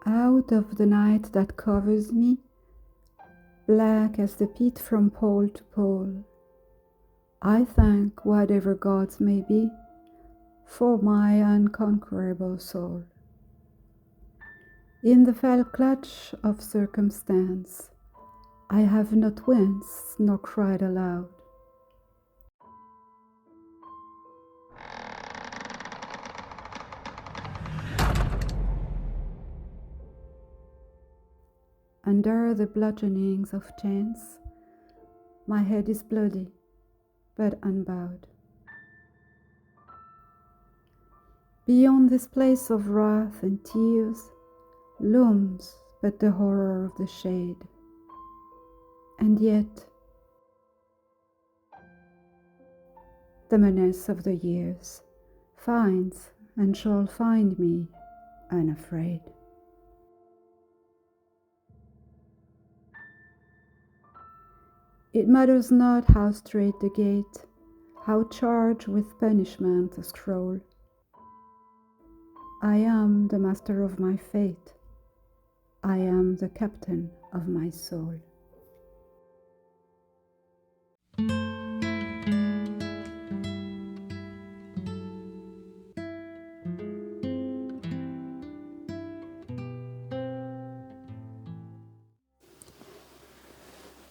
Out of the night that covers me, black as the pit from pole to pole, I thank whatever gods may be for my unconquerable soul. In the fell clutch of circumstance, I have not winced nor cried aloud. Under the bludgeonings of chance, my head is bloody, but unbowed. Beyond this place of wrath and tears looms but the horror of the shade. And yet, the menace of the years finds and shall find me unafraid. It matters not how strait the gate, how charged with punishment the scroll. I am the master of my fate. I am the captain of my soul.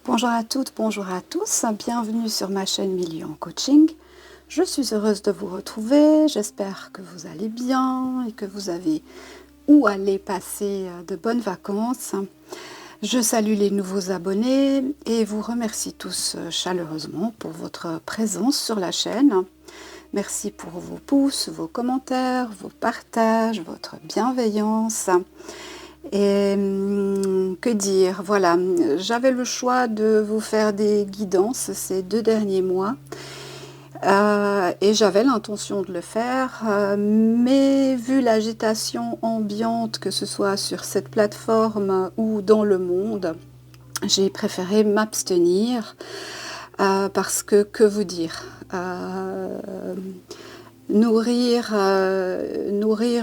Bonjour à toutes, bonjour à tous, bienvenue sur ma chaîne Milieu en Coaching. Je suis heureuse de vous retrouver, j'espère que vous allez bien et que vous avez ou allez passer de bonnes vacances. Je salue les nouveaux abonnés et vous remercie tous chaleureusement pour votre présence sur la chaîne. Merci pour vos pouces, vos commentaires, vos partages, votre bienveillance. Et que dire, voilà, j'avais le choix de vous faire des guidances ces 2 derniers mois et j'avais l'intention de le faire, mais vu l'agitation ambiante, que ce soit sur cette plateforme ou dans le monde, j'ai préféré m'abstenir parce que vous dire, nourrir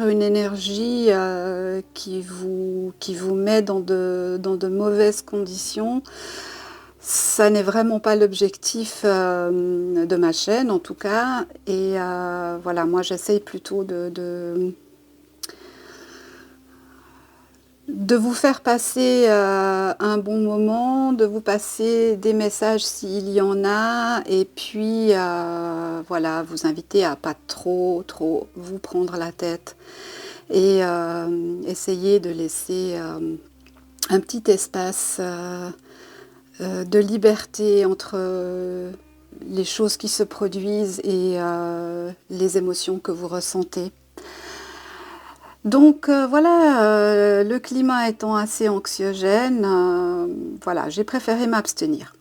une énergie qui vous met dans de mauvaises conditions, ça n'est vraiment pas l'objectif de ma chaîne en tout cas. Et voilà, moi j'essaye plutôt de vous faire passer un bon moment, de vous passer des messages s'il y en a, et puis voilà, vous inviter à pas trop vous prendre la tête et essayer de laisser un petit espace de liberté entre les choses qui se produisent et les émotions que vous ressentez. Donc voilà, le climat étant assez anxiogène, voilà, j'ai préféré m'abstenir.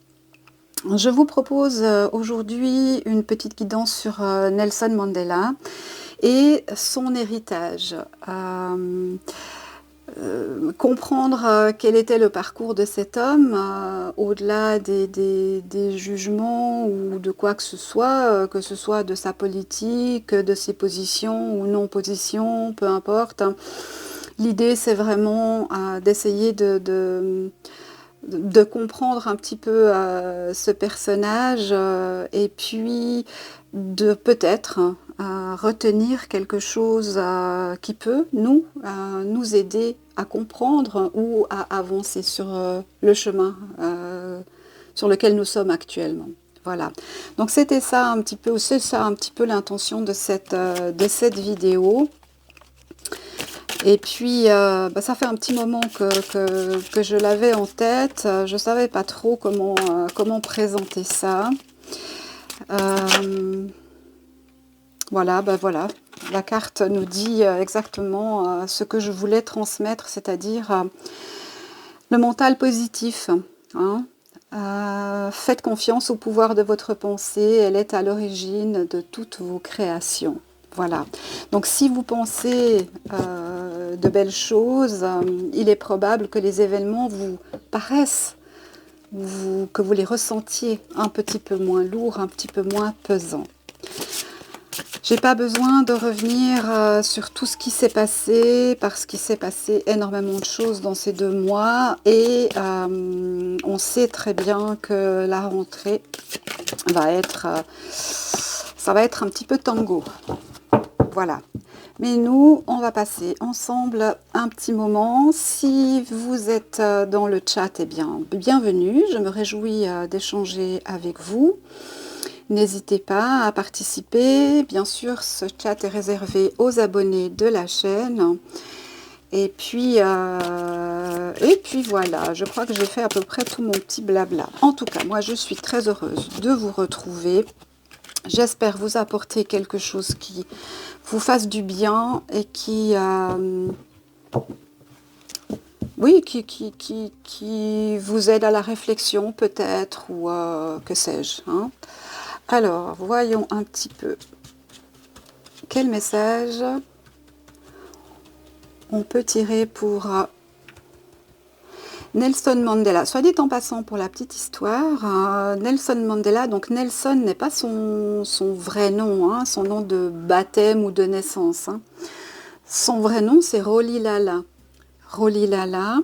Je vous propose aujourd'hui une petite guidance sur Nelson Mandela et son héritage. Comprendre quel était le parcours de cet homme, au-delà des jugements ou de quoi que ce soit de sa politique, de ses positions ou non-positions, peu importe. L'idée, c'est vraiment d'essayer de comprendre un petit peu ce personnage et puis de peut-être retenir quelque chose qui peut nous aider à comprendre ou à avancer sur le chemin sur lequel nous sommes actuellement. Voilà, donc c'était ça un petit peu, c'est ça un petit peu l'intention de cette vidéo. Et puis, ça fait un petit moment que je l'avais en tête. Je ne savais pas trop comment présenter ça. Voilà, voilà. La carte nous dit exactement ce que je voulais transmettre, c'est-à-dire le mental positif. Hein. Faites confiance au pouvoir de votre pensée. Elle est à l'origine de toutes vos créations. Voilà, donc si vous pensez de belles choses, il est probable que les événements vous paraissent, que vous les ressentiez un petit peu moins lourds, un petit peu moins pesants. J'ai pas besoin de revenir sur tout ce qui s'est passé, parce qu'il s'est passé énormément de choses dans ces 2 mois et on sait très bien que la rentrée va être, ça va être un petit peu tango. Voilà. Mais nous, on va passer ensemble un petit moment. Si vous êtes dans le chat, eh bien, bienvenue. Je me réjouis d'échanger avec vous. N'hésitez pas à participer. Bien sûr, ce chat est réservé aux abonnés de la chaîne. Et puis voilà, je crois que j'ai fait à peu près tout mon petit blabla. En tout cas, moi, je suis très heureuse de vous retrouver. J'espère vous apporter quelque chose qui vous fasse du bien et qui, oui, qui vous aide à la réflexion peut-être, ou que sais-je. Hein. Alors, voyons un petit peu quel message on peut tirer pour Nelson Mandela. Soit dit en passant, pour la petite histoire, Nelson Mandela, donc Nelson n'est pas son vrai nom, hein, son nom de baptême ou de naissance. Hein. Son vrai nom, c'est Rolihlahla. Rolihlahla.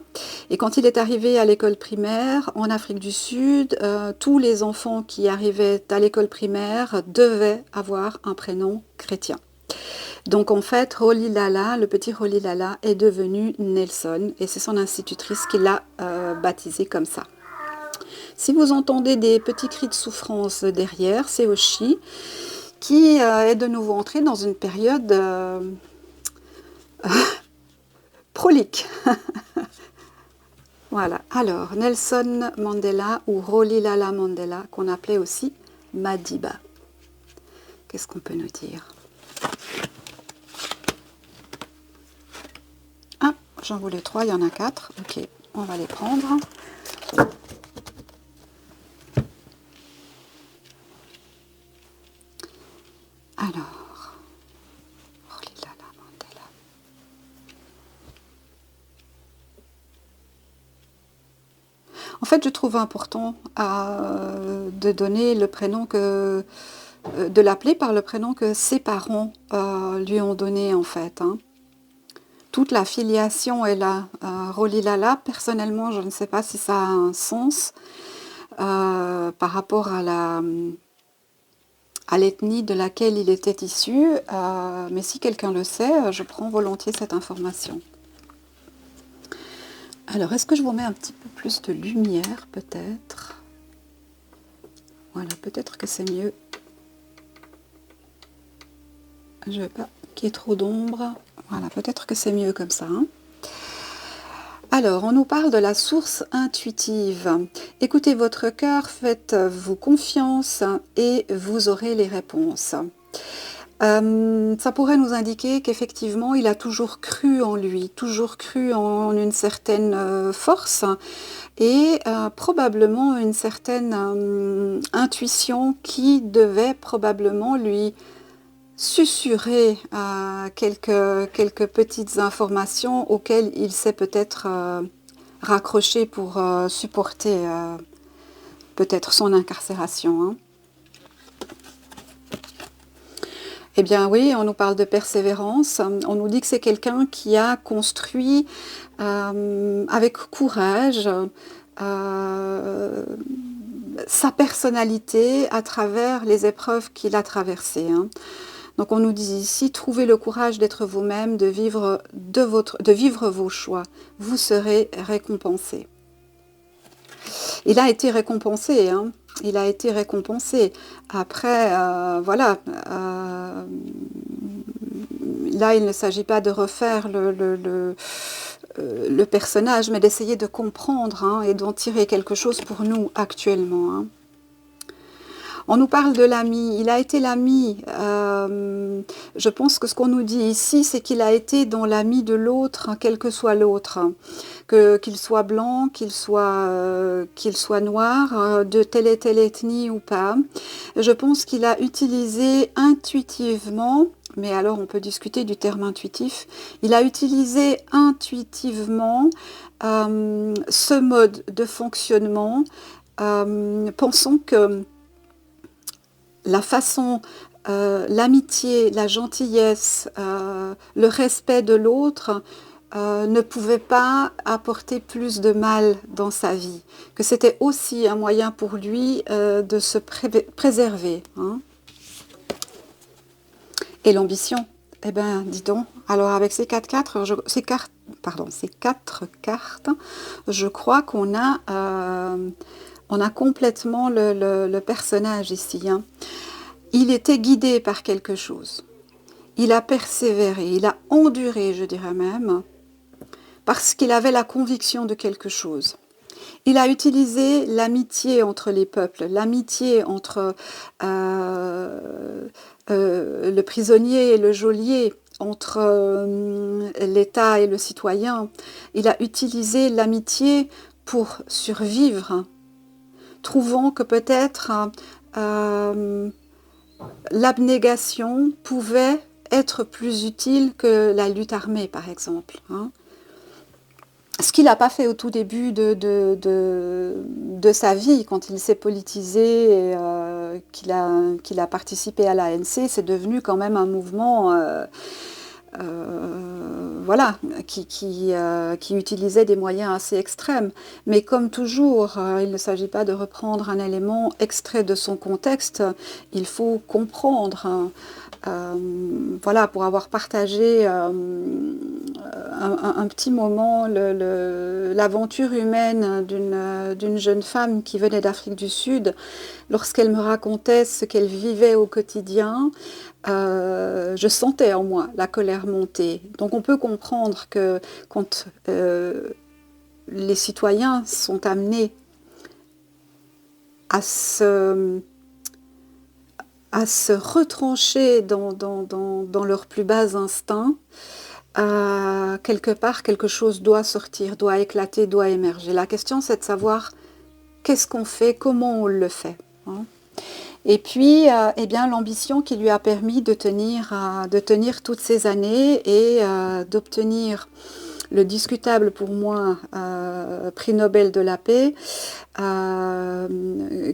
Et quand il est arrivé à l'école primaire en Afrique du Sud, tous les enfants qui arrivaient à l'école primaire devaient avoir un prénom chrétien. Donc en fait, Rolihlahla, le petit Rolihlahla, est devenu Nelson et c'est son institutrice qui l'a baptisé comme ça. Si vous entendez des petits cris de souffrance derrière, c'est Oshi qui est de nouveau entré dans une période prolique. Voilà, alors Nelson Mandela ou Rolihlahla Mandela, qu'on appelait aussi Madiba. Qu'est-ce qu'on peut nous dire? Ah, j'en voulais 3, il y en a 4. Ok, on va les prendre. Alors, Rolihlahla Mandela. En fait, je trouve important de donner le prénom de l'appeler par le prénom que ses parents lui ont donné en fait. Hein. Toute la filiation est là. Rolihlahla, personnellement, je ne sais pas si ça a un sens par rapport à l'ethnie de laquelle il était issu, mais si quelqu'un le sait, je prends volontiers cette information. Alors, est-ce que je vous mets un petit peu plus de lumière, peut-être? Voilà, peut-être que c'est mieux. Je veux pas qu'il y ait trop d'ombre. Voilà, peut-être que c'est mieux comme ça. Hein. Alors, on nous parle de la source intuitive. Écoutez votre cœur, faites-vous confiance et vous aurez les réponses. Ça pourrait nous indiquer qu'effectivement, il a toujours cru en lui, toujours cru en une certaine force et probablement une certaine intuition qui devait probablement lui susurrer quelques petites informations auxquelles il s'est peut-être raccroché pour supporter peut-être son incarcération. Hein. Eh bien oui, on nous parle de persévérance, on nous dit que c'est quelqu'un qui a construit avec courage sa personnalité à travers les épreuves qu'il a traversées. Hein. Donc on nous dit ici, trouvez le courage d'être vous-même, de vivre vos choix, vous serez récompensé. Il a été récompensé, hein. Il a été récompensé. Après, voilà, là il ne s'agit pas de refaire le personnage, mais d'essayer de comprendre hein, et d'en tirer quelque chose pour nous actuellement. Hein. On nous parle de l'ami, il a été l'ami, je pense que ce qu'on nous dit ici, c'est qu'il a été dans l'ami de l'autre, quel que soit l'autre, qu'il soit blanc, qu'il soit noir, de telle et telle ethnie ou pas. Je pense qu'il a utilisé intuitivement, mais alors on peut discuter du terme intuitif, il a utilisé intuitivement ce mode de fonctionnement, pensant que la façon l'amitié, la gentillesse, le respect de l'autre ne pouvaient pas apporter plus de mal dans sa vie, que c'était aussi un moyen pour lui de se préserver. Hein. Et l'ambition, eh bien, dis donc, alors avec ces quatre cartes, je crois qu'on a complètement le personnage ici. Hein. Il était guidé par quelque chose. Il a persévéré, il a enduré, je dirais même, parce qu'il avait la conviction de quelque chose. Il a utilisé l'amitié entre les peuples, l'amitié entre le prisonnier et le geôlier, entre l'État et le citoyen. Il a utilisé l'amitié pour survivre, trouvant que peut-être l'abnégation pouvait être plus utile que la lutte armée, par exemple. Hein. Ce qu'il n'a pas fait au tout début de sa vie, quand il s'est politisé et qu'il a participé à l'ANC, c'est devenu quand même un mouvement voilà, qui utilisait des moyens assez extrêmes. Mais comme toujours, il ne s'agit pas de reprendre un élément extrait de son contexte, il faut comprendre. Voilà, pour avoir partagé un petit moment l'aventure humaine d'une jeune femme qui venait d'Afrique du Sud, lorsqu'elle me racontait ce qu'elle vivait au quotidien, je sentais en moi la colère monter. Donc on peut comprendre que quand les citoyens sont amenés à se retrancher dans leurs plus bas instincts, quelque part, quelque chose doit sortir, doit éclater, doit émerger. La question, c'est de savoir qu'est-ce qu'on fait, comment on le fait. Hein. Et puis, eh bien, l'ambition qui lui a permis de tenir toutes ces années et d'obtenir le discutable pour moi prix Nobel de la paix,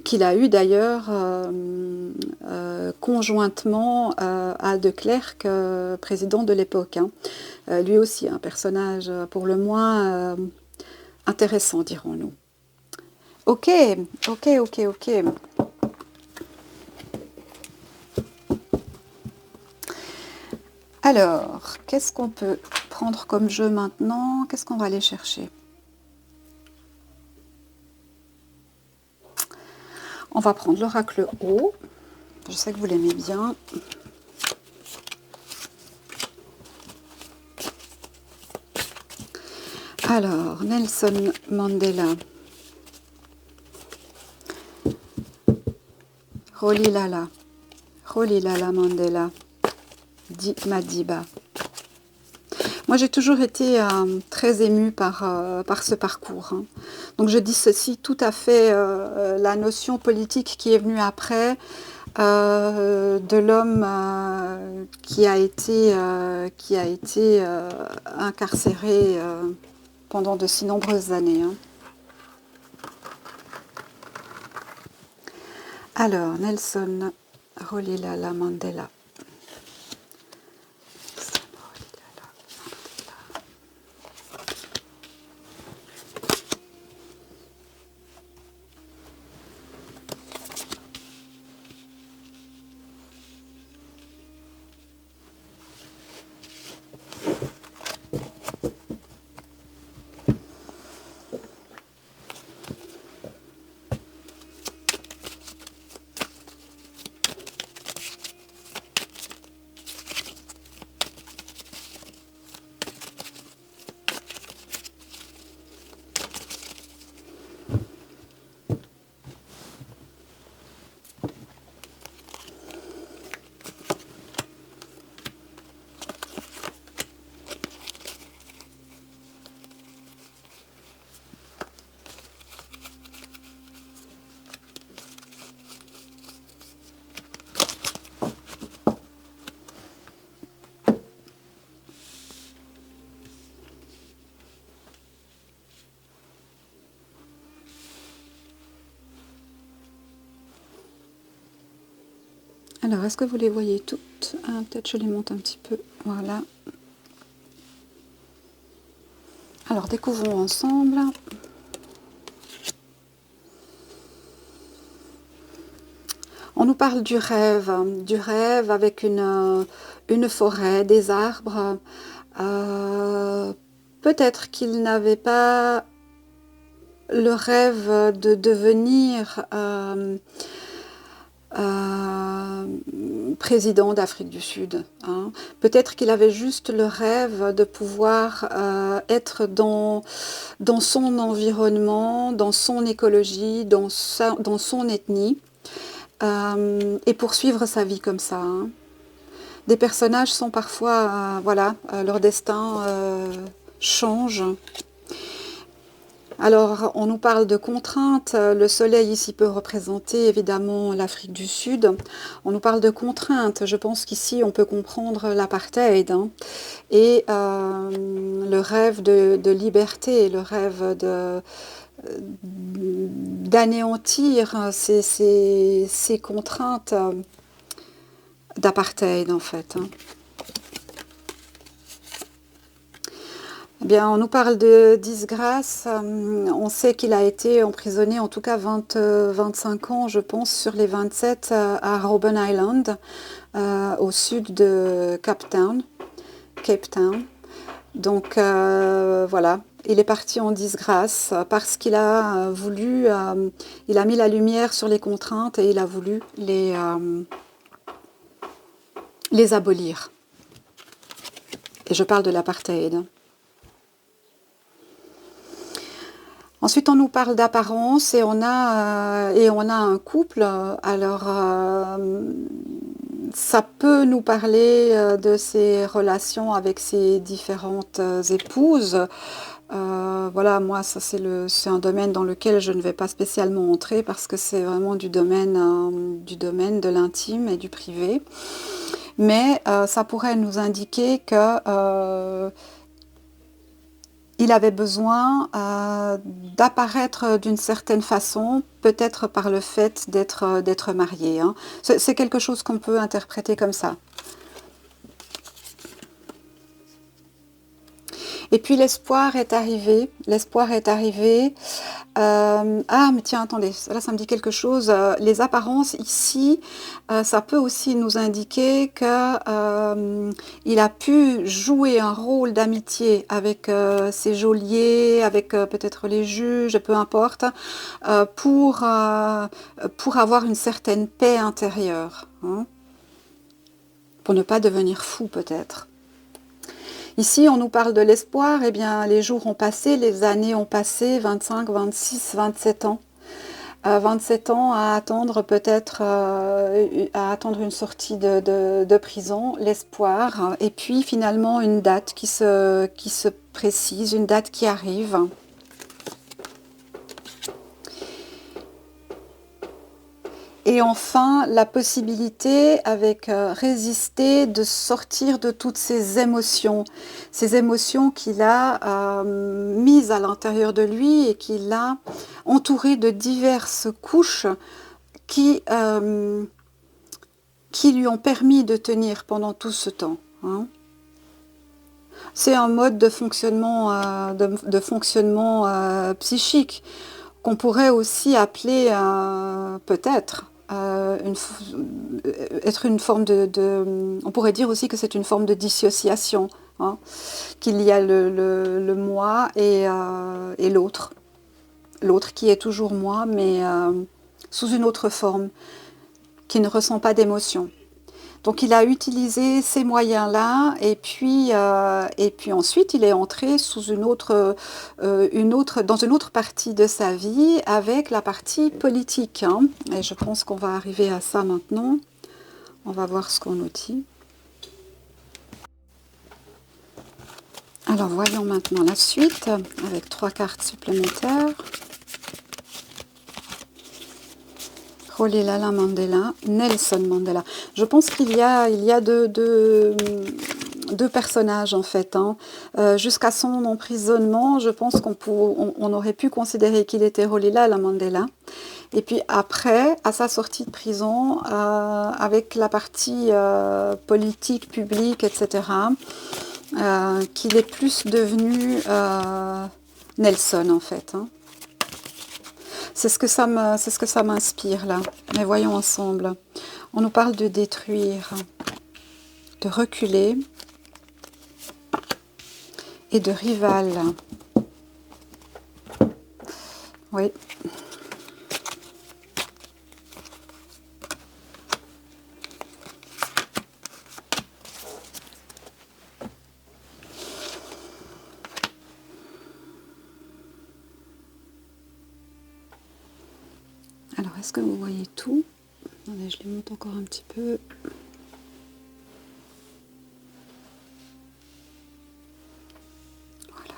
qu'il a eu d'ailleurs conjointement à De Klerk, président de l'époque. Hein. Lui aussi un personnage pour le moins intéressant, dirons-nous. Ok. Alors, qu'est-ce qu'on peut prendre comme jeu maintenant? Qu'est-ce qu'on va aller chercher? On va prendre l'oracle haut. Je sais que vous l'aimez bien. Alors, Nelson Mandela. Rolilala Mandela. Dit Madiba. Moi, j'ai toujours été très émue par ce parcours. Hein. Donc, je dissocie tout à fait la notion politique qui est venue après de l'homme qui a été incarcéré pendant de si nombreuses années. Hein. Alors, Nelson Rolilala Mandela. Alors, est-ce que vous les voyez toutes? Peut-être je les monte un petit peu. Voilà. Alors, découvrons ensemble. On nous parle du rêve avec une forêt, des arbres. Peut-être qu'il n'avait pas le rêve de devenir président d'Afrique du Sud. Hein. Peut-être qu'il avait juste le rêve de pouvoir être dans son environnement, dans son écologie, dans son ethnie, et poursuivre sa vie comme ça. Hein. Des personnages sont parfois, voilà, leur destin change. Alors, on nous parle de contraintes. Le soleil ici peut représenter évidemment l'Afrique du Sud. On nous parle de contraintes. Je pense qu'ici, on peut comprendre l'apartheid, hein, et le rêve de liberté, le rêve d'anéantir ces contraintes d'apartheid, en fait. Hein. Eh bien, on nous parle de disgrâce. On sait qu'il a été emprisonné en tout cas 25 ans, je pense, sur les 27 à Robben Island, au sud de Cape Town. Donc voilà, il est parti en disgrâce parce qu'il a voulu, il a mis la lumière sur les contraintes et il a voulu les abolir. Et je parle de l'apartheid. Ensuite, on nous parle d'apparence et on a un couple. Alors, ça peut nous parler de ses relations avec ses différentes épouses. Voilà, moi, ça c'est un domaine dans lequel je ne vais pas spécialement entrer parce que c'est vraiment du domaine de l'intime et du privé. Mais ça pourrait nous indiquer que il avait besoin d'apparaître d'une certaine façon, peut-être par le fait d'être marié. Hein. C'est quelque chose qu'on peut interpréter comme ça. Et puis l'espoir est arrivé. L'espoir est arrivé. Ah, mais tiens, attendez, là ça me dit quelque chose. Les apparences ici, ça peut aussi nous indiquer que il a pu jouer un rôle d'amitié avec ses geôliers, avec peut-être les juges, peu importe, pour avoir une certaine paix intérieure, hein, pour ne pas devenir fou peut-être. Ici, on nous parle de l'espoir. Eh bien, les jours ont passé, les années ont passé, 25, 26, 27 ans. 27 ans à attendre peut-être à attendre une sortie de prison, l'espoir, et puis finalement une date qui se précise, une date qui arrive. Et enfin, la possibilité, avec résister, de sortir de toutes ces émotions qu'il a mises à l'intérieur de lui et qu'il a entourées de diverses couches qui lui ont permis de tenir pendant tout ce temps. Hein. C'est un mode de fonctionnement, psychique qu'on pourrait aussi appeler peut-être être une forme on pourrait dire aussi que c'est une forme de dissociation, hein, qu'il y a le moi et l'autre qui est toujours moi, mais sous une autre forme, qui ne ressent pas d'émotion. Donc il a utilisé ces moyens-là et puis ensuite il est entré sous dans une autre partie de sa vie avec la partie politique. Hein. Et je pense qu'on va arriver à ça maintenant. On va voir ce qu'on nous dit. Alors voyons maintenant la suite avec 3 cartes supplémentaires. Rolihlahla Mandela, Nelson Mandela. Je pense qu'il y a deux personnages en fait. Hein. Jusqu'à son emprisonnement, je pense qu'on aurait pu considérer qu'il était Rolihlahla Mandela. Et puis après, à sa sortie de prison, avec la partie politique, publique, etc., qu'il est plus devenu Nelson, en fait. Hein. C'est ce que ça m'inspire, là. Mais voyons ensemble. On nous parle de détruire, de reculer et de rival. Oui. Alors, est-ce que vous voyez tout? Attendez, je les monte encore un petit peu. Voilà.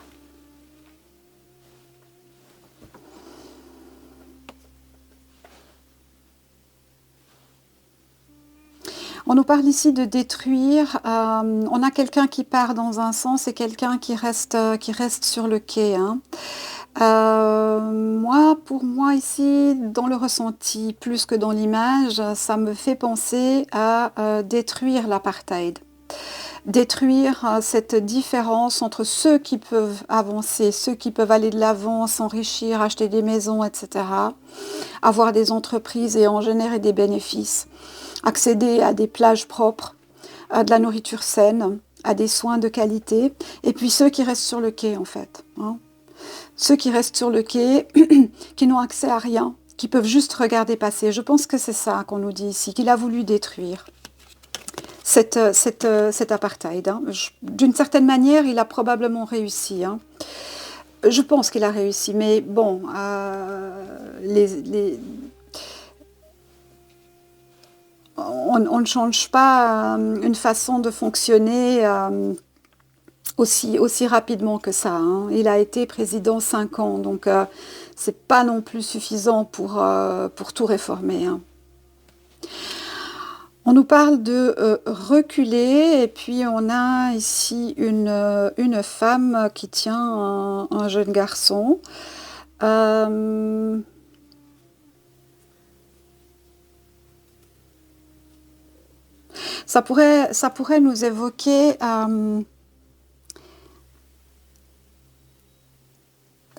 On nous parle ici de détruire. On a quelqu'un qui part dans un sens et quelqu'un qui reste sur le quai. Hein. Pour moi ici, dans le ressenti, plus que dans l'image, ça me fait penser à détruire l'apartheid. Détruire cette différence entre ceux qui peuvent avancer, ceux qui peuvent aller de l'avant, s'enrichir, acheter des maisons, etc., avoir des entreprises et en générer des bénéfices, accéder à des plages propres, à de la nourriture saine, à des soins de qualité, et puis ceux qui restent sur le quai en fait. Hein. Ceux qui restent sur le quai, qui n'ont accès à rien, qui peuvent juste regarder passer. Je pense que c'est ça qu'on nous dit ici, qu'il a voulu détruire. Cet apartheid. Hein. D'une certaine manière, il a probablement réussi. Hein. Je pense qu'il a réussi, mais bon, on ne change pas une façon de fonctionner aussi rapidement que ça. Hein. Il a été président 5 ans, donc c'est pas non plus suffisant pour tout réformer. Hein. On nous parle de reculer, et puis on a ici une femme qui tient un jeune garçon. Ça pourrait nous évoquer...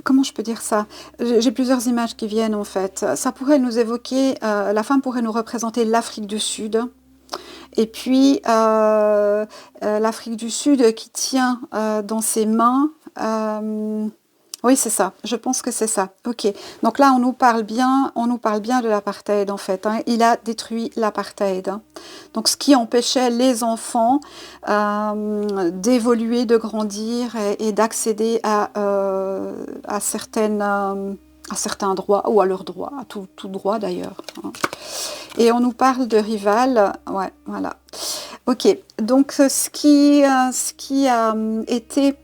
comment je peux dire ça? J'ai plusieurs images qui viennent en fait. Ça pourrait nous évoquer, la femme pourrait nous représenter l'Afrique du Sud. Et puis l'Afrique du Sud qui tient dans ses mains... oui, c'est ça. Je pense que c'est ça. Ok. Donc là, on nous parle bien de l'apartheid en fait. Hein. Il a détruit l'apartheid. Hein. Donc ce qui empêchait les enfants d'évoluer, de grandir et d'accéder à certains droits ou à leurs droits, à tout droit d'ailleurs. Hein. Et on nous parle de rival. Ouais, voilà. Ok. Donc ce qui a été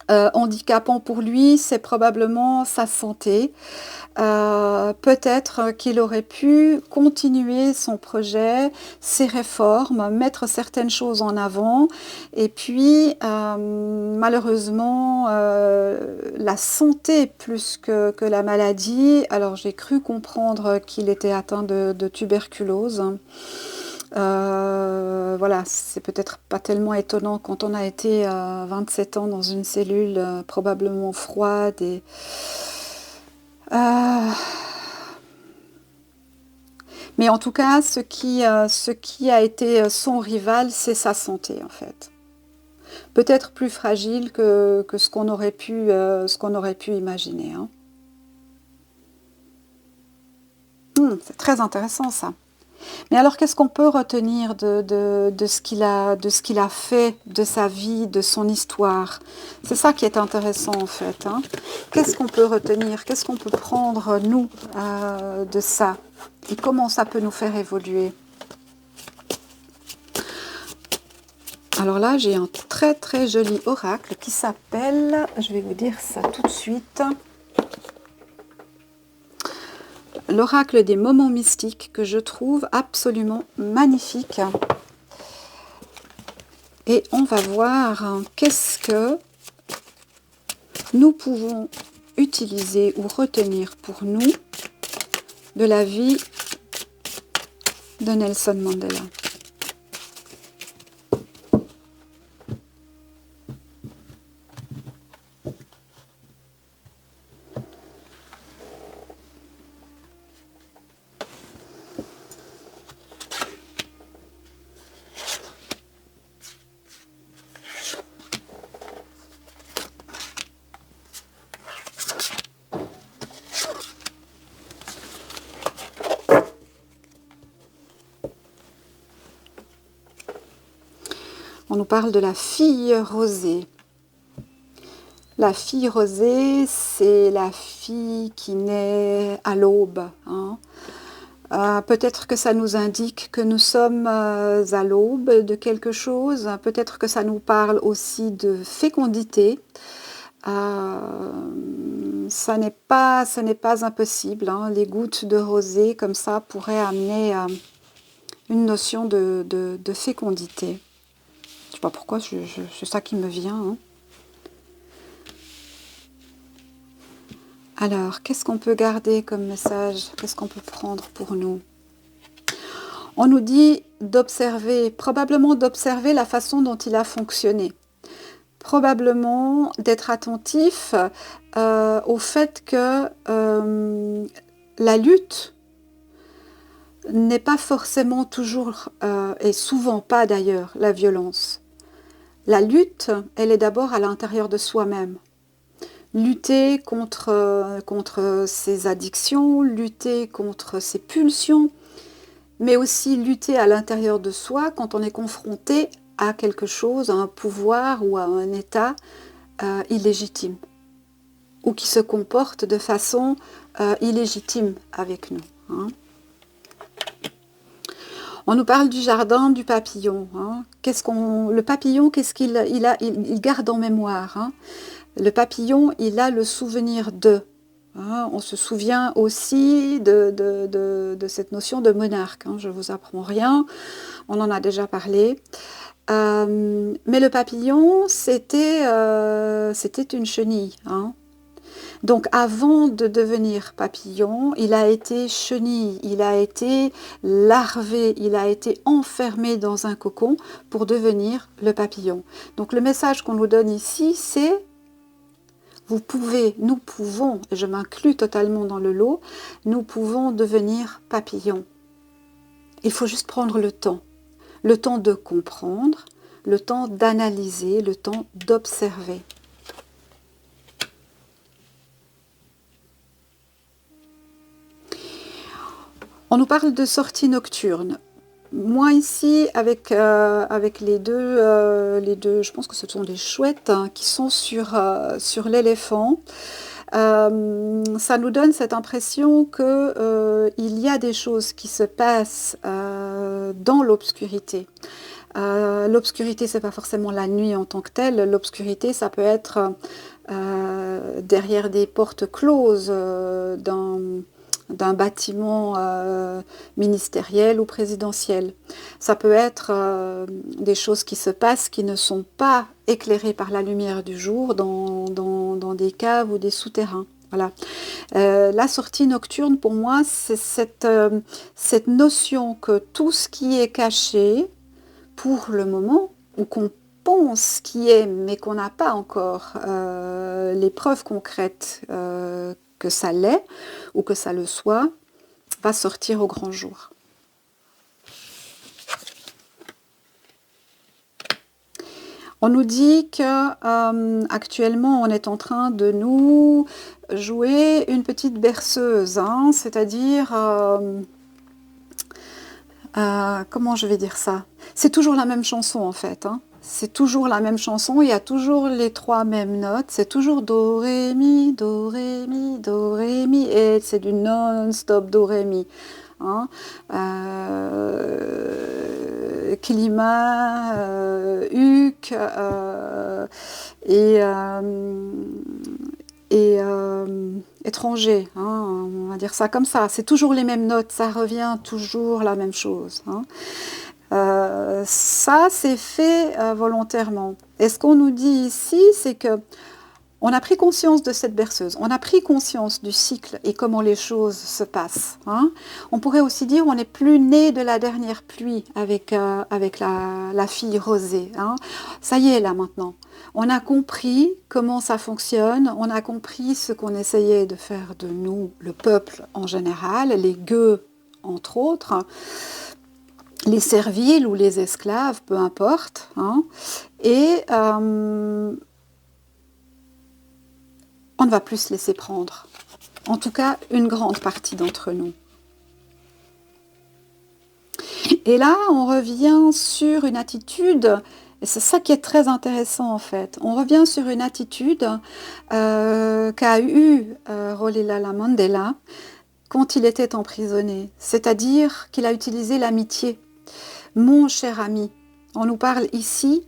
handicapant pour lui, c'est probablement sa santé. Peut-être qu'il aurait pu continuer son projet, ses réformes, mettre certaines choses en avant. Et puis, malheureusement, la santé plus que la maladie. Alors, j'ai cru comprendre qu'il était atteint de tuberculose. Voilà, c'est peut-être pas tellement étonnant quand on a été 27 ans dans une cellule probablement froide et mais en tout cas, ce qui a été son rival, c'est sa santé en fait. Peut-être plus fragile que ce qu'on aurait pu imaginer. Hein. C'est très intéressant ça. Mais alors, qu'est-ce qu'on peut retenir de ce qu'il a fait, de sa vie, de son histoire? C'est ça qui est intéressant en fait. Hein. Qu'est-ce qu'on peut retenir? Qu'est-ce qu'on peut prendre, nous, de ça? Et comment ça peut nous faire évoluer? Alors là, j'ai un très très joli oracle qui s'appelle, je vais vous dire ça tout de suite, l'oracle des moments mystiques, que je trouve absolument magnifique. Et on va voir qu'est-ce que nous pouvons utiliser ou retenir pour nous de la vie de Nelson Mandela. On nous parle de la fille rosée. La fille rosée, c'est la fille qui naît à l'aube. Hein. Peut-être que ça nous indique que nous sommes à l'aube de quelque chose. Peut-être que ça nous parle aussi de fécondité. Ça n'est pas impossible. Hein. Les gouttes de rosée comme ça pourraient amener une notion de fécondité. Je ne sais pas pourquoi, c'est ça qui me vient. Hein. Alors, qu'est-ce qu'on peut garder comme message? Qu'est-ce qu'on peut prendre pour nous? On nous dit d'observer, probablement d'observer la façon dont il a fonctionné. Probablement d'être attentif au fait que la lutte n'est pas forcément toujours, et souvent pas d'ailleurs, la violence. La lutte, elle est d'abord à l'intérieur de soi-même. Lutter contre ses addictions, lutter contre ses pulsions, mais aussi lutter à l'intérieur de soi quand on est confronté à quelque chose, à un pouvoir ou à un état illégitime, ou qui se comporte de façon illégitime avec nous. Hein. On nous parle du jardin du papillon. Hein. Le papillon, qu'est-ce qu'il garde en mémoire? Hein. Le papillon, il a le souvenir de. Hein. On se souvient aussi de cette notion de monarque. Hein. Je ne vous apprends rien, on en a déjà parlé. Mais le papillon, c'était une chenille. Hein. Donc avant de devenir papillon, il a été chenille, il a été larvé, il a été enfermé dans un cocon pour devenir le papillon. Donc le message qu'on nous donne ici, c'est nous pouvons, et je m'inclus totalement dans le lot, nous pouvons devenir papillon. Il faut juste prendre le temps de comprendre, le temps d'analyser, le temps d'observer. On nous parle de sorties nocturnes. Moi ici, avec les deux, je pense que ce sont des chouettes hein, qui sont sur l'éléphant, ça nous donne cette impression qu'il y a des choses qui se passent dans l'obscurité. L'obscurité, c'est pas forcément la nuit en tant que telle. L'obscurité, ça peut être derrière des portes closes d'un bâtiment ministériel ou présidentiel. Ça peut être des choses qui se passent qui ne sont pas éclairées par la lumière du jour dans des caves ou des souterrains. Voilà. La sortie nocturne, pour moi, c'est cette notion que tout ce qui est caché, pour le moment, ou qu'on pense qui est, mais qu'on n'a pas encore les preuves concrètes que ça l'est ou que ça le soit, va sortir au grand jour. On nous dit que actuellement on est en train de nous jouer une petite berceuse, hein, c'est-à-dire comment je vais dire ça? C'est toujours la même chanson en fait. Hein. C'est toujours la même chanson, il y a toujours les trois mêmes notes, c'est toujours do, ré, mi, do, ré, mi, do, ré, mi, et c'est du non-stop do, ré, mi. Hein. Climat, huc, et étranger, hein, on va dire ça comme ça. C'est toujours les mêmes notes, ça revient toujours la même chose. Hein. Ça, c'est fait volontairement. Et ce qu'on nous dit ici, c'est que On a pris conscience de cette berceuse, on a pris conscience du cycle et comment les choses se passent. Hein. On pourrait aussi dire on n'est plus né de la dernière pluie avec la fille rosée. Hein. Ça y est là maintenant. On a compris comment ça fonctionne, on a compris ce qu'on essayait de faire de nous, le peuple en général, les gueux entre autres, les serviles ou les esclaves, peu importe. Hein. Et on ne va plus se laisser prendre. En tout cas, une grande partie d'entre nous. Et là, on revient sur une attitude, et c'est ça qui est très intéressant en fait, on revient sur une attitude qu'a eue Rolihlahla Mandela quand il était emprisonné, c'est-à-dire qu'il a utilisé l'amitié. Mon cher ami, on nous parle ici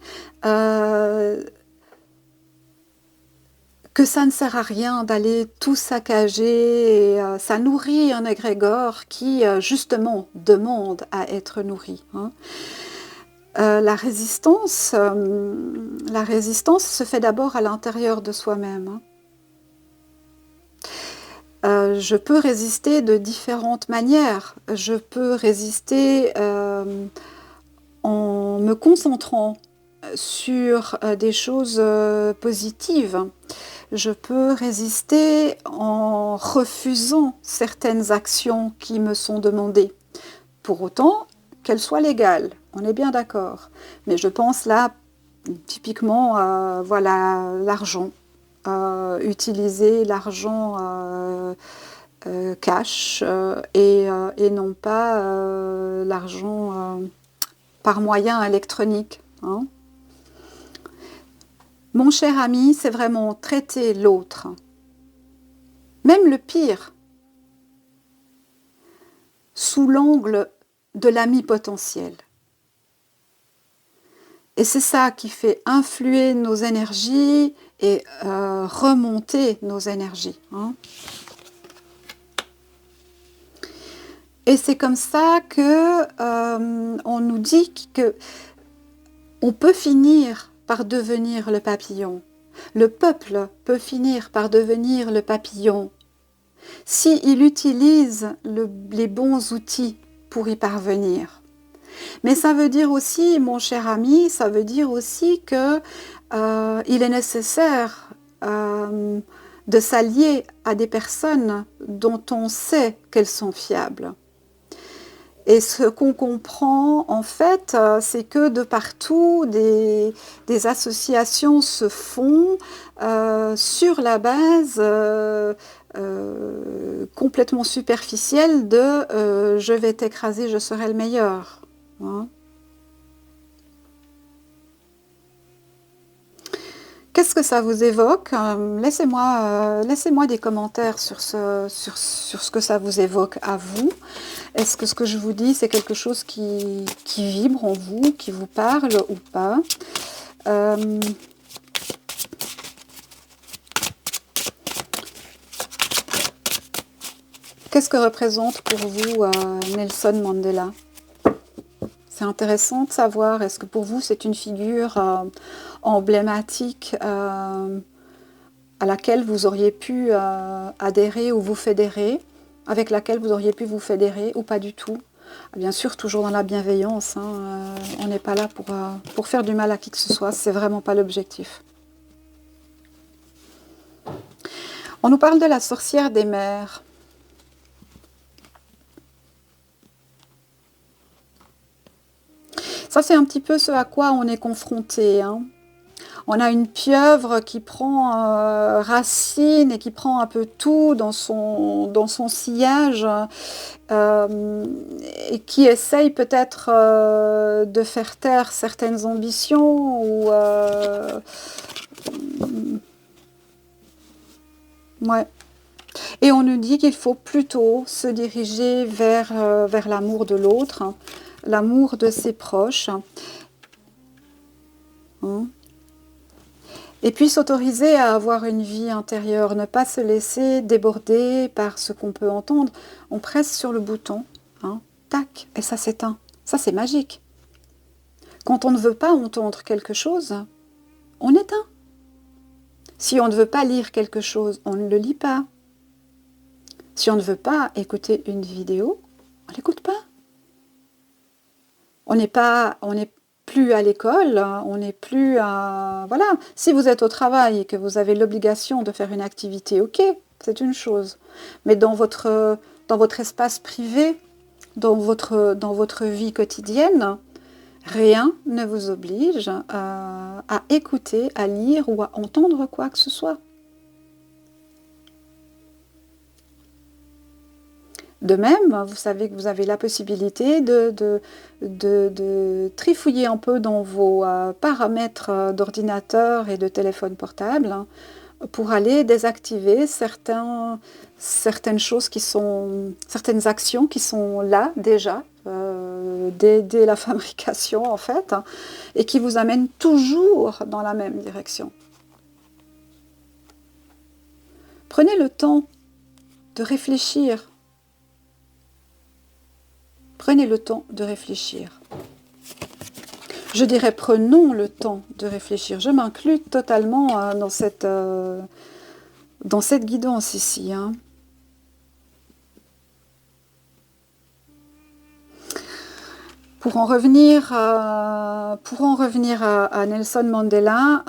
que ça ne sert à rien d'aller tout saccager, et ça nourrit un égrégore qui justement demande à être nourri. Hein. La résistance se fait d'abord à l'intérieur de soi-même. Hein. Je peux résister de différentes manières. Je peux résister en me concentrant sur des choses positives. Je peux résister en refusant certaines actions qui me sont demandées. Pour autant qu'elles soient légales, on est bien d'accord. Mais je pense là, typiquement, voilà, l'argent. Utiliser l'argent cash et non pas l'argent par moyen électronique. Hein. Mon cher ami, c'est vraiment traiter l'autre, même le pire, sous l'angle de l'ami potentiel. Et c'est ça qui fait influer nos énergies et remonter nos énergies. Hein. Et c'est comme ça que on nous dit que on peut finir par devenir le papillon. Le peuple peut finir par devenir le papillon s'il utilise les bons outils pour y parvenir. Mais ça veut dire aussi, mon cher ami, ça veut dire aussi que il est nécessaire de s'allier à des personnes dont on sait qu'elles sont fiables. Et ce qu'on comprend, en fait, c'est que de partout, des associations se font sur la base complètement superficielle de je vais t'écraser, je serai le meilleur. Hein. Qu'est-ce que ça vous évoque? Laissez-moi des commentaires sur ce que ça vous évoque à vous. Est-ce que ce que je vous dis, c'est quelque chose qui vibre en vous, qui vous parle ou pas? Qu'est-ce que représente pour vous Nelson Mandela? C'est intéressant de savoir, est-ce que pour vous c'est une figure emblématique à laquelle vous auriez pu adhérer ou vous fédérer, avec laquelle vous auriez pu vous fédérer ou pas du tout? Bien sûr, toujours dans la bienveillance, hein, on n'est pas là pour faire du mal à qui que ce soit, c'est vraiment pas l'objectif. On nous parle de la sorcière des mers. Ça, c'est un petit peu ce à quoi on est confronté. Hein. On a une pieuvre qui prend racine et qui prend un peu tout dans son sillage et qui essaye peut-être de faire taire certaines ambitions ou ouais. Et on nous dit qu'il faut plutôt se diriger vers l'amour de l'autre, hein, l'amour de ses proches. Hein. Et puis s'autoriser à avoir une vie intérieure, ne pas se laisser déborder par ce qu'on peut entendre. On presse sur le bouton, hein, tac, et ça s'éteint. Ça, c'est magique. Quand on ne veut pas entendre quelque chose, on éteint. Si on ne veut pas lire quelque chose, on ne le lit pas. Si on ne veut pas écouter une vidéo, on ne l'écoute pas. On n'est plus à l'école, on n'est plus à... Voilà, si vous êtes au travail et que vous avez l'obligation de faire une activité, ok, c'est une chose. Mais dans votre espace privé, dans votre vie quotidienne, rien ne vous oblige à écouter, à lire ou à entendre quoi que ce soit. De même, vous savez que vous avez la possibilité de trifouiller un peu dans vos paramètres d'ordinateur et de téléphone portable, hein, pour aller désactiver certaines choses certaines actions qui sont là déjà, dès la fabrication en fait, hein, et qui vous amènent toujours dans la même direction. Prenez le temps de réfléchir. Prenez le temps de réfléchir. Je dirais prenons le temps de réfléchir. Je m'inclus totalement dans cette guidance ici. Hein. Pour en revenir à Nelson Mandela,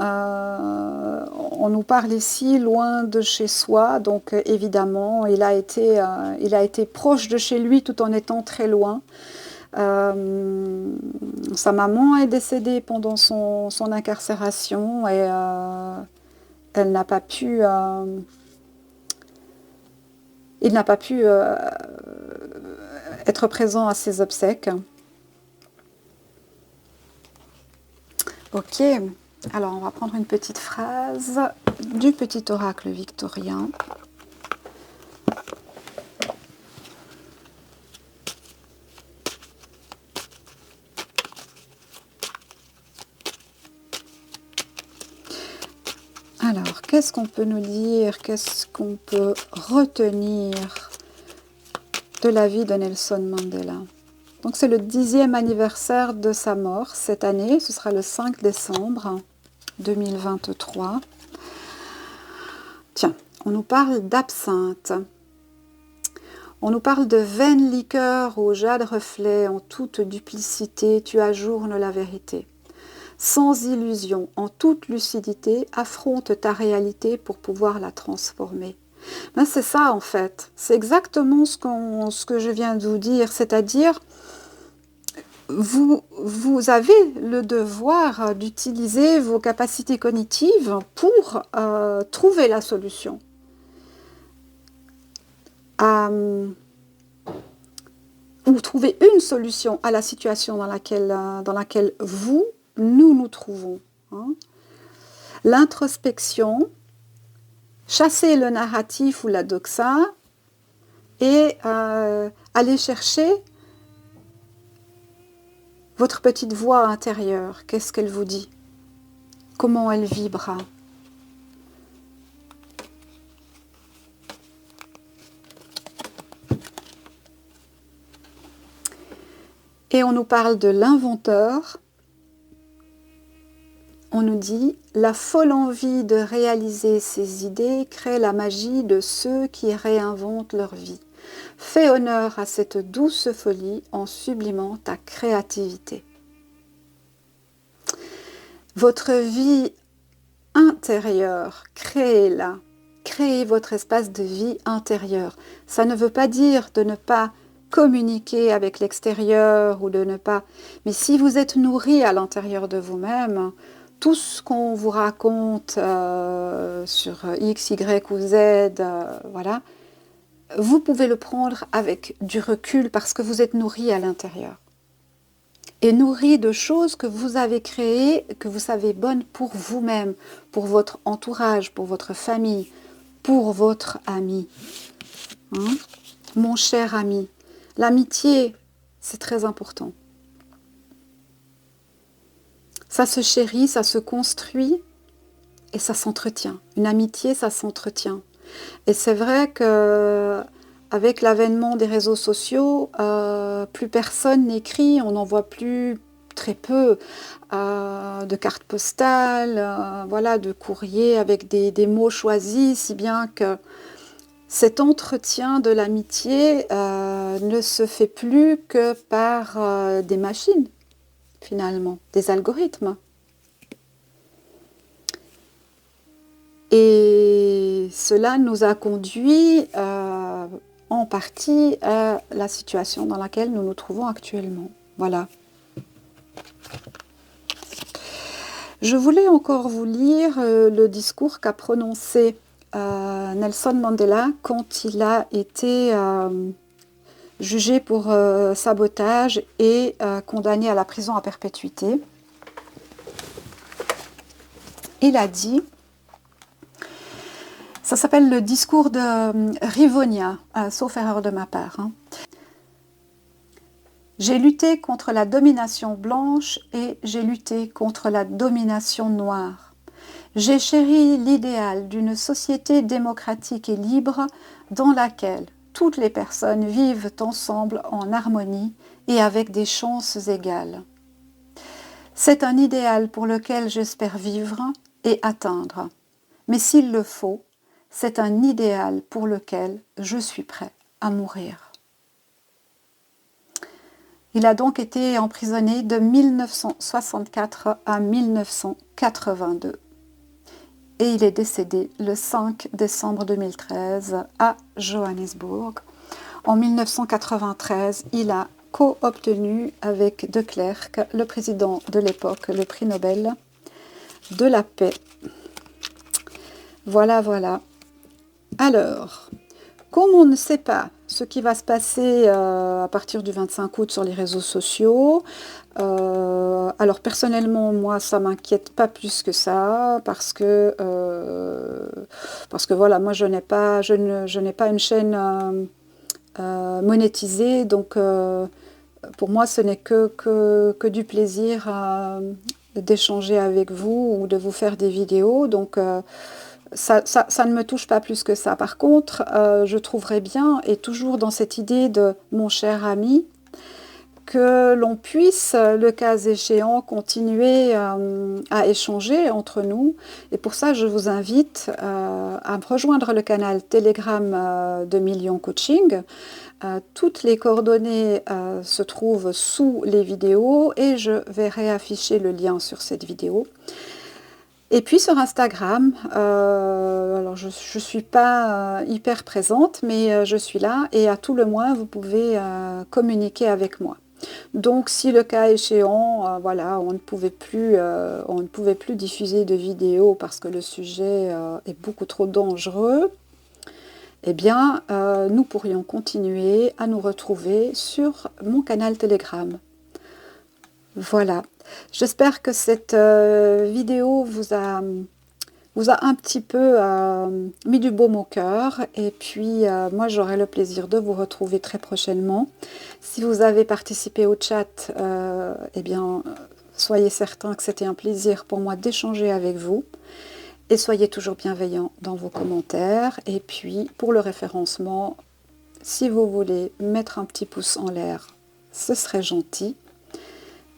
on nous parle ici loin de chez soi, donc évidemment, il a été proche de chez lui tout en étant très loin. Sa maman est décédée pendant son incarcération et il n'a pas pu être présent à ses obsèques. Ok, alors on va prendre une petite phrase du petit oracle victorien. Alors, qu'est-ce qu'on peut nous dire? Qu'est-ce qu'on peut retenir de la vie de Nelson Mandela? Donc c'est le 10e anniversaire de sa mort cette année, ce sera le 5 décembre 2023. Tiens, on nous parle d'absinthe. On nous parle de vaine liqueur au jade reflet, en toute duplicité, tu ajournes la vérité. Sans illusion, en toute lucidité, affronte ta réalité pour pouvoir la transformer. Ben c'est ça en fait, c'est exactement ce que je viens de vous dire, c'est-à-dire vous avez le devoir d'utiliser vos capacités cognitives pour trouver la solution. Ou trouver une solution à la situation dans laquelle nous nous trouvons. Hein. L'introspection, chasser le narratif ou la doxa et aller chercher votre petite voix intérieure. Qu'est-ce qu'elle vous dit? Comment elle vibre? Et on nous parle de l'inventeur. On nous dit « La folle envie de réaliser ses idées crée la magie de ceux qui réinventent leur vie. Fais honneur à cette douce folie en sublimant ta créativité. » Votre vie intérieure, créez-la. Créez votre espace de vie intérieure. Ça ne veut pas dire de ne pas communiquer avec l'extérieur ou de ne pas... Mais si vous êtes nourri à l'intérieur de vous-même, tout ce qu'on vous raconte sur X, Y ou Z, voilà, vous pouvez le prendre avec du recul parce que vous êtes nourri à l'intérieur. Et nourri de choses que vous avez créées, que vous savez bonnes pour vous-même, pour votre entourage, pour votre famille, pour votre ami. Hein? Mon cher ami, l'amitié, c'est très important. Ça se chérit, ça se construit et ça s'entretient. Une amitié, ça s'entretient. Et c'est vrai que avec l'avènement des réseaux sociaux, plus personne n'écrit, on n'envoie plus très peu de cartes postales, voilà, de courriers avec des mots choisis, si bien que cet entretien de l'amitié ne se fait plus que par des machines, finalement, des algorithmes. Et cela nous a conduit en partie à la situation dans laquelle nous nous trouvons actuellement. Voilà. Je voulais encore vous lire le discours qu'a prononcé Nelson Mandela quand il a été jugé pour sabotage et condamné à la prison à perpétuité. Il a dit, ça s'appelle le discours de Rivonia, sauf erreur de ma part, hein. J'ai lutté contre la domination blanche et j'ai lutté contre la domination noire. J'ai chéri l'idéal d'une société démocratique et libre dans laquelle toutes les personnes vivent ensemble en harmonie et avec des chances égales. C'est un idéal pour lequel j'espère vivre et atteindre. Mais s'il le faut, c'est un idéal pour lequel je suis prêt à mourir. Il a donc été emprisonné de 1964 à 1982. Et il est décédé le 5 décembre 2013 à Johannesburg. En 1993, il a co-obtenu avec de Klerk, le président de l'époque, le prix Nobel de la paix. Voilà, voilà. Alors, comme on ne sait pas ce qui va se passer à partir du 25 août sur les réseaux sociaux, alors personnellement, moi, ça m'inquiète pas plus que ça, parce que voilà, moi, je n'ai pas une chaîne monétisée, donc pour moi, ce n'est que du plaisir d'échanger avec vous ou de vous faire des vidéos, donc ça ne me touche pas plus que ça. Par contre, je trouverais bien, et toujours dans cette idée de mon cher ami, que l'on puisse, le cas échéant, continuer à échanger entre nous. Et pour ça, je vous invite à rejoindre le canal Telegram de Million Coaching. Toutes les coordonnées se trouvent sous les vidéos et je vais réafficher le lien sur cette vidéo. Et puis sur Instagram, alors je ne suis pas hyper présente, mais je suis là et à tout le moins, vous pouvez communiquer avec moi. Donc si le cas échéant, voilà, on ne pouvait plus diffuser de vidéos parce que le sujet est beaucoup trop dangereux, eh bien nous pourrions continuer à nous retrouver sur mon canal Telegram. Voilà. J'espère que cette vidéo vous a un petit peu mis du baume au cœur. Et puis, moi, j'aurai le plaisir de vous retrouver très prochainement. Si vous avez participé au chat, eh bien, soyez certains que c'était un plaisir pour moi d'échanger avec vous. Et soyez toujours bienveillants dans vos commentaires. Et puis, pour le référencement, si vous voulez mettre un petit pouce en l'air, ce serait gentil.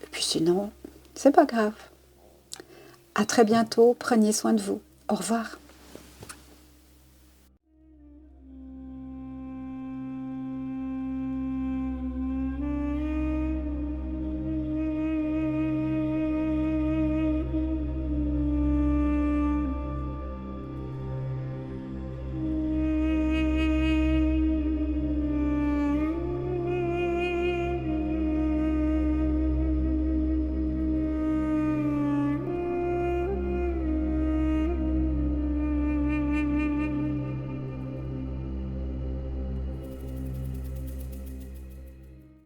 Et puis sinon, c'est pas grave. À très bientôt, prenez soin de vous. Au revoir.